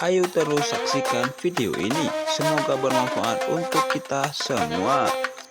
Ayo terus saksikan video ini, semoga bermanfaat untuk kita semua.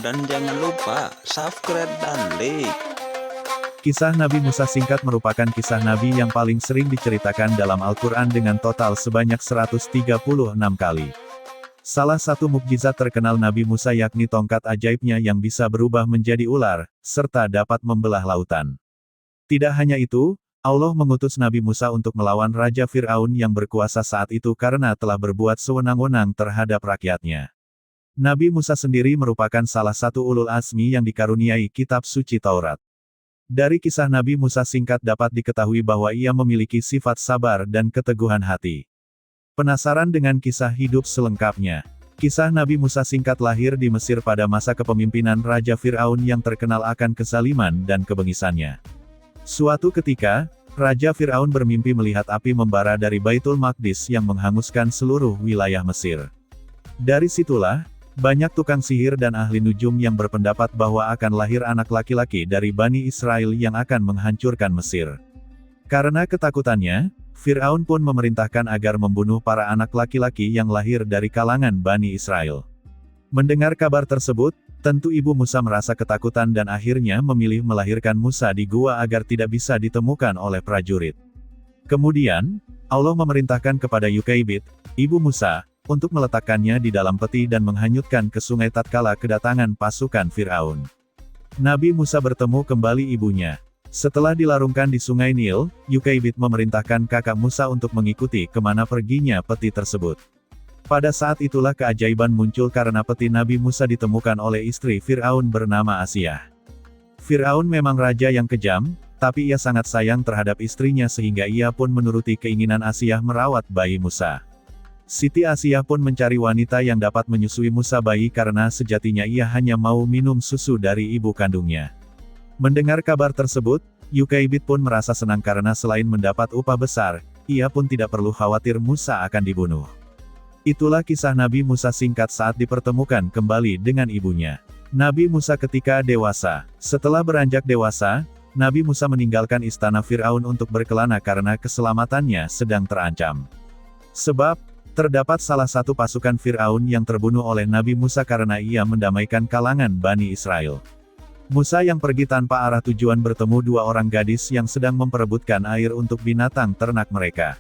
Dan jangan lupa subscribe dan like. Kisah Nabi Musa singkat merupakan kisah Nabi yang paling sering diceritakan dalam Al-Quran dengan total sebanyak 136 kali. Salah satu mukjizat terkenal Nabi Musa yakni tongkat ajaibnya yang bisa berubah menjadi ular, serta dapat membelah lautan. Tidak hanya itu, Allah mengutus Nabi Musa untuk melawan Raja Fir'aun yang berkuasa saat itu karena telah berbuat sewenang-wenang terhadap rakyatnya. Nabi Musa sendiri merupakan salah satu ulul azmi yang dikaruniai kitab suci Taurat. Dari kisah Nabi Musa singkat dapat diketahui bahwa ia memiliki sifat sabar dan keteguhan hati. Penasaran dengan kisah hidup selengkapnya? Kisah Nabi Musa singkat lahir di Mesir pada masa kepemimpinan Raja Fir'aun yang terkenal akan kezaliman dan kebengisannya. Suatu ketika, Raja Fir'aun bermimpi melihat api membara dari Baitul Maqdis yang menghanguskan seluruh wilayah Mesir. Dari situlah, banyak tukang sihir dan ahli nujum yang berpendapat bahwa akan lahir anak laki-laki dari Bani Israel yang akan menghancurkan Mesir. Karena ketakutannya, Fir'aun pun memerintahkan agar membunuh para anak laki-laki yang lahir dari kalangan Bani Israel. Mendengar kabar tersebut, tentu ibu Musa merasa ketakutan dan akhirnya memilih melahirkan Musa di gua agar tidak bisa ditemukan oleh prajurit. Kemudian, Allah memerintahkan kepada Yukaibid, ibu Musa, untuk meletakkannya di dalam peti dan menghanyutkan ke sungai tatkala kedatangan pasukan Fir'aun. Nabi Musa bertemu kembali ibunya. Setelah dilarungkan di sungai Nil, Yukaibid memerintahkan kakak Musa untuk mengikuti kemana perginya peti tersebut. Pada saat itulah keajaiban muncul karena peti Nabi Musa ditemukan oleh istri Fir'aun bernama Asiyah. Fir'aun memang raja yang kejam, tapi ia sangat sayang terhadap istrinya sehingga ia pun menuruti keinginan Asiyah merawat bayi Musa. Siti Asiyah pun mencari wanita yang dapat menyusui Musa bayi karena sejatinya ia hanya mau minum susu dari ibu kandungnya. Mendengar kabar tersebut, Yukaibid pun merasa senang karena selain mendapat upah besar, ia pun tidak perlu khawatir Musa akan dibunuh. Itulah kisah Nabi Musa singkat saat dipertemukan kembali dengan ibunya. Nabi Musa ketika dewasa. Setelah beranjak dewasa, Nabi Musa meninggalkan istana Fir'aun untuk berkelana karena keselamatannya sedang terancam. Sebab, terdapat salah satu pasukan Fir'aun yang terbunuh oleh Nabi Musa karena ia mendamaikan kalangan Bani Israel. Musa yang pergi tanpa arah tujuan bertemu dua orang gadis yang sedang memperebutkan air untuk binatang ternak mereka.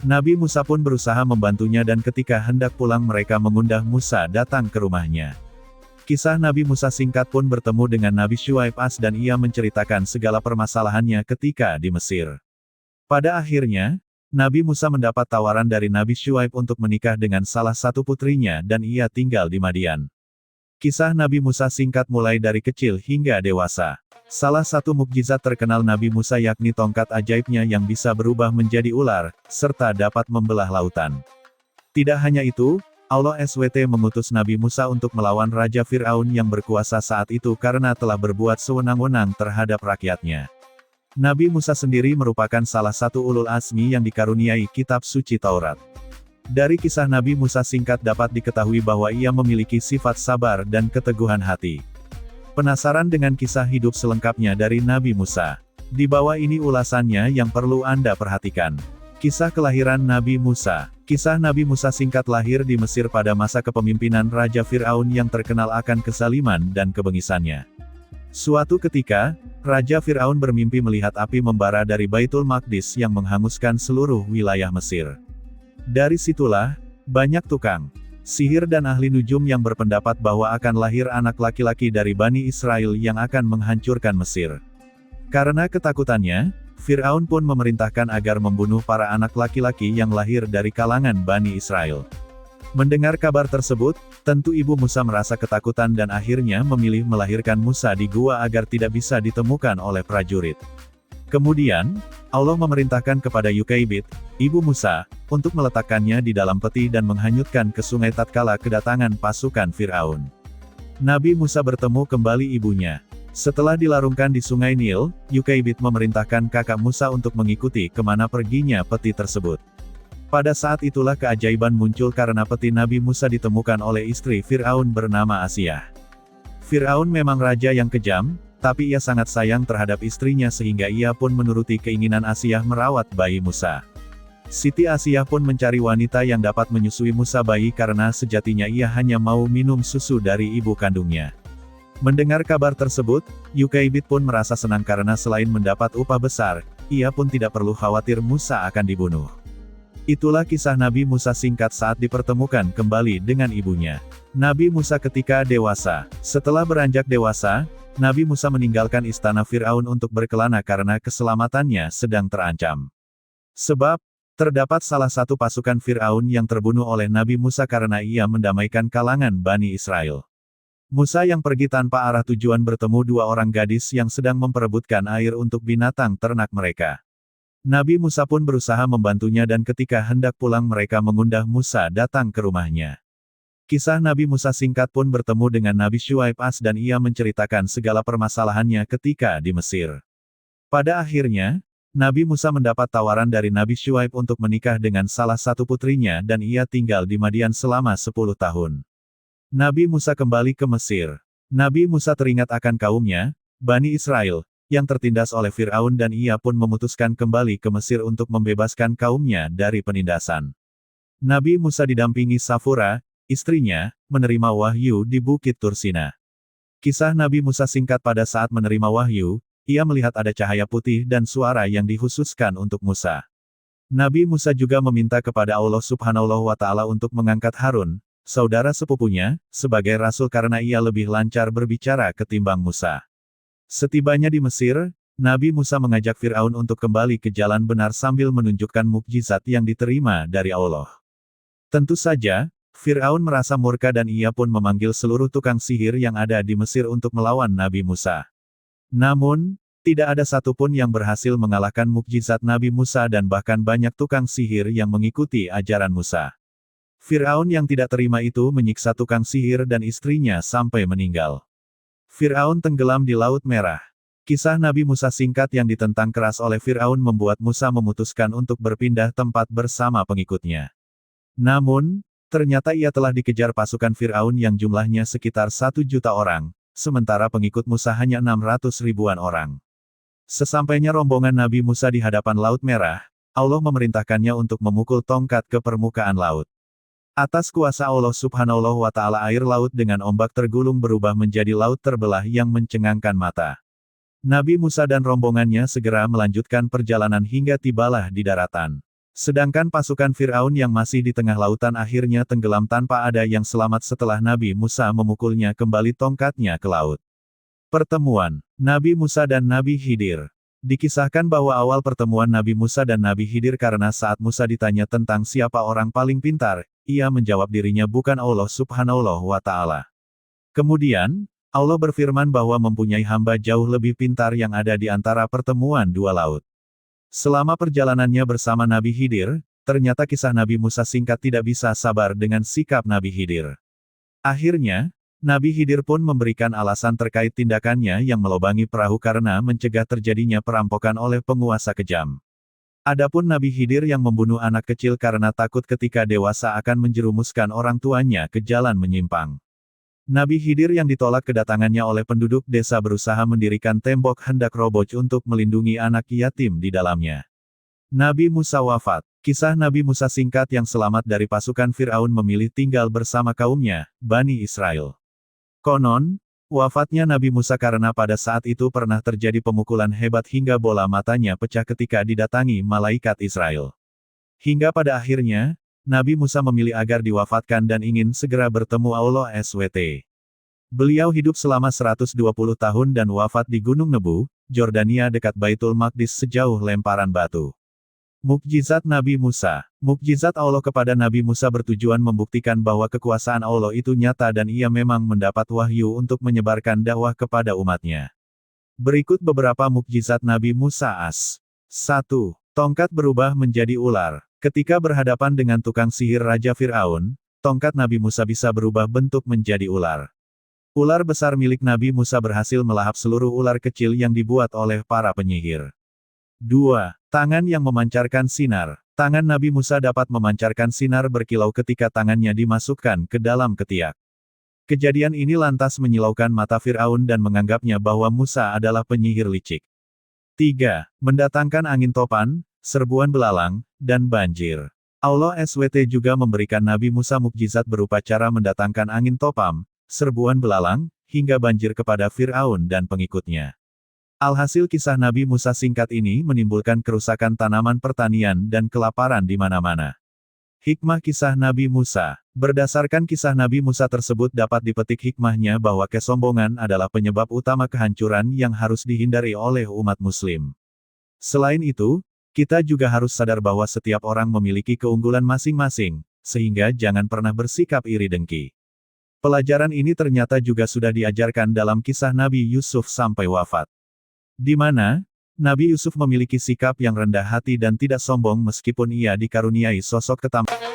Nabi Musa pun berusaha membantunya dan ketika hendak pulang mereka mengundang Musa datang ke rumahnya. Kisah Nabi Musa singkat pun bertemu dengan Nabi Syuaib dan ia menceritakan segala permasalahannya ketika di Mesir. Pada akhirnya, Nabi Musa mendapat tawaran dari Nabi Syuaib untuk menikah dengan salah satu putrinya dan ia tinggal di Madian. Kisah Nabi Musa singkat mulai dari kecil hingga dewasa. Salah satu mukjizat terkenal Nabi Musa yakni tongkat ajaibnya yang bisa berubah menjadi ular, serta dapat membelah lautan. Tidak hanya itu, Allah SWT mengutus Nabi Musa untuk melawan Raja Fir'aun yang berkuasa saat itu karena telah berbuat sewenang-wenang terhadap rakyatnya. Nabi Musa sendiri merupakan salah satu ulul azmi yang dikaruniai kitab suci Taurat. Dari kisah Nabi Musa singkat dapat diketahui bahwa ia memiliki sifat sabar dan keteguhan hati. Penasaran dengan kisah hidup selengkapnya dari Nabi Musa? Di bawah ini ulasannya yang perlu Anda perhatikan. Kisah kelahiran Nabi Musa. Kisah Nabi Musa singkat lahir di Mesir pada masa kepemimpinan Raja Fir'aun yang terkenal akan kezaliman dan kebengisannya. Suatu ketika, Raja Fir'aun bermimpi melihat api membara dari Baitul Maqdis yang menghanguskan seluruh wilayah Mesir. Dari situlah, banyak tukang sihir dan ahli nujum yang berpendapat bahwa akan lahir anak laki-laki dari Bani Israel yang akan menghancurkan Mesir. Karena ketakutannya, Fir'aun pun memerintahkan agar membunuh para anak laki-laki yang lahir dari kalangan Bani Israel. Mendengar kabar tersebut, tentu ibu Musa merasa ketakutan dan akhirnya memilih melahirkan Musa di gua agar tidak bisa ditemukan oleh prajurit. Kemudian, Allah memerintahkan kepada Yukaibid, ibu Musa, untuk meletakkannya di dalam peti dan menghanyutkan ke sungai tatkala kedatangan pasukan Fir'aun. Nabi Musa bertemu kembali ibunya. Setelah dilarungkan di sungai Nil, Yukaibid memerintahkan kakak Musa untuk mengikuti kemana perginya peti tersebut. Pada saat itulah keajaiban muncul karena peti Nabi Musa ditemukan oleh istri Fir'aun bernama Asiyah. Fir'aun memang raja yang kejam, tapi ia sangat sayang terhadap istrinya sehingga ia pun menuruti keinginan Asiyah merawat bayi Musa. Siti Asiyah pun mencari wanita yang dapat menyusui Musa bayi karena sejatinya ia hanya mau minum susu dari ibu kandungnya. Mendengar kabar tersebut, Yukaibid pun merasa senang karena selain mendapat upah besar, ia pun tidak perlu khawatir Musa akan dibunuh. Itulah kisah Nabi Musa singkat saat dipertemukan kembali dengan ibunya. Nabi Musa ketika dewasa. Setelah beranjak dewasa, Nabi Musa meninggalkan istana Fir'aun untuk berkelana karena keselamatannya sedang terancam. Sebab, terdapat salah satu pasukan Fir'aun yang terbunuh oleh Nabi Musa karena ia mendamaikan kalangan Bani Israel. Musa yang pergi tanpa arah tujuan bertemu dua orang gadis yang sedang memperebutkan air untuk binatang ternak mereka. Nabi Musa pun berusaha membantunya dan ketika hendak pulang mereka mengundang Musa datang ke rumahnya. Kisah Nabi Musa singkat pun bertemu dengan Nabi Syuaib dan ia menceritakan segala permasalahannya ketika di Mesir. Pada akhirnya, Nabi Musa mendapat tawaran dari Nabi Syuaib untuk menikah dengan salah satu putrinya dan ia tinggal di Madian selama 10 tahun. Nabi Musa kembali ke Mesir. Nabi Musa teringat akan kaumnya, Bani Israel, yang tertindas oleh Fir'aun dan ia pun memutuskan kembali ke Mesir untuk membebaskan kaumnya dari penindasan. Nabi Musa didampingi Safura, istrinya, menerima wahyu di Bukit Tursina. Kisah Nabi Musa singkat pada saat menerima wahyu, ia melihat ada cahaya putih dan suara yang dikhususkan untuk Musa. Nabi Musa juga meminta kepada Allah Subhanahu wa Ta'ala untuk mengangkat Harun, saudara sepupunya, sebagai rasul karena ia lebih lancar berbicara ketimbang Musa. Setibanya di Mesir, Nabi Musa mengajak Fir'aun untuk kembali ke jalan benar sambil menunjukkan mukjizat yang diterima dari Allah. Tentu saja, Fir'aun merasa murka dan ia pun memanggil seluruh tukang sihir yang ada di Mesir untuk melawan Nabi Musa. Namun, tidak ada satupun yang berhasil mengalahkan mukjizat Nabi Musa dan bahkan banyak tukang sihir yang mengikuti ajaran Musa. Fir'aun yang tidak terima itu menyiksa tukang sihir dan istrinya sampai meninggal. Fir'aun tenggelam di Laut Merah. Kisah Nabi Musa singkat yang ditentang keras oleh Fir'aun membuat Musa memutuskan untuk berpindah tempat bersama pengikutnya. Namun, ternyata ia telah dikejar pasukan Fir'aun yang jumlahnya sekitar 1 juta orang, sementara pengikut Musa hanya 600 ribuan orang. Sesampainya rombongan Nabi Musa di hadapan Laut Merah, Allah memerintahkannya untuk memukul tongkat ke permukaan laut. Atas kuasa Allah Subhanahu wa Ta'ala air laut dengan ombak tergulung berubah menjadi laut terbelah yang mencengangkan mata. Nabi Musa dan rombongannya segera melanjutkan perjalanan hingga tibalah di daratan. Sedangkan pasukan Fir'aun yang masih di tengah lautan akhirnya tenggelam tanpa ada yang selamat setelah Nabi Musa memukulnya kembali tongkatnya ke laut. Pertemuan Nabi Musa dan Nabi Khidir. Dikisahkan bahwa awal pertemuan Nabi Musa dan Nabi Khidir karena saat Musa ditanya tentang siapa orang paling pintar, ia menjawab dirinya bukan Allah Subhanahu wa Ta'ala. Kemudian, Allah berfirman bahwa mempunyai hamba jauh lebih pintar yang ada di antara pertemuan dua laut. Selama perjalanannya bersama Nabi Khidir, ternyata kisah Nabi Musa singkat tidak bisa sabar dengan sikap Nabi Khidir. Akhirnya, Nabi Khidir pun memberikan alasan terkait tindakannya yang melobangi perahu karena mencegah terjadinya perampokan oleh penguasa kejam. Adapun Nabi Khidir yang membunuh anak kecil karena takut ketika dewasa akan menjerumuskan orang tuanya ke jalan menyimpang. Nabi Khidir yang ditolak kedatangannya oleh penduduk desa berusaha mendirikan tembok hendak roboh untuk melindungi anak yatim di dalamnya. Nabi Musa wafat. Kisah Nabi Musa singkat yang selamat dari pasukan Fir'aun memilih tinggal bersama kaumnya, Bani Israel. Konon, wafatnya Nabi Musa karena pada saat itu pernah terjadi pemukulan hebat hingga bola matanya pecah ketika didatangi malaikat Israel. Hingga pada akhirnya, Nabi Musa memilih agar diwafatkan dan ingin segera bertemu Allah SWT. Beliau hidup selama 120 tahun dan wafat di Gunung Nebu, Jordania dekat Baitul Maqdis sejauh lemparan batu. Mukjizat Nabi Musa. Mukjizat Allah kepada Nabi Musa bertujuan membuktikan bahwa kekuasaan Allah itu nyata dan ia memang mendapat wahyu untuk menyebarkan dakwah kepada umatnya. Berikut beberapa mukjizat Nabi Musa 1. Tongkat berubah menjadi ular. Ketika berhadapan dengan tukang sihir Raja Fir'aun, tongkat Nabi Musa bisa berubah bentuk menjadi ular. Ular besar milik Nabi Musa berhasil melahap seluruh ular kecil yang dibuat oleh para penyihir. 2. Tangan yang memancarkan sinar. Tangan Nabi Musa dapat memancarkan sinar berkilau ketika tangannya dimasukkan ke dalam ketiak. Kejadian ini lantas menyilaukan mata Fir'aun dan menganggapnya bahwa Musa adalah penyihir licik. 3. Mendatangkan angin topan, serbuan belalang, dan banjir. Allah SWT juga memberikan Nabi Musa mukjizat berupa cara mendatangkan angin topam, serbuan belalang, hingga banjir kepada Fir'aun dan pengikutnya. Alhasil kisah Nabi Musa singkat ini menimbulkan kerusakan tanaman pertanian dan kelaparan di mana-mana. Hikmah kisah Nabi Musa. Berdasarkan kisah Nabi Musa tersebut dapat dipetik hikmahnya bahwa kesombongan adalah penyebab utama kehancuran yang harus dihindari oleh umat muslim. Selain itu, kita juga harus sadar bahwa setiap orang memiliki keunggulan masing-masing, sehingga jangan pernah bersikap iri dengki. Pelajaran ini ternyata juga sudah diajarkan dalam kisah Nabi Yusuf sampai wafat. Di mana, Nabi Yusuf memiliki sikap yang rendah hati dan tidak sombong meskipun ia dikaruniai sosok ketampanan.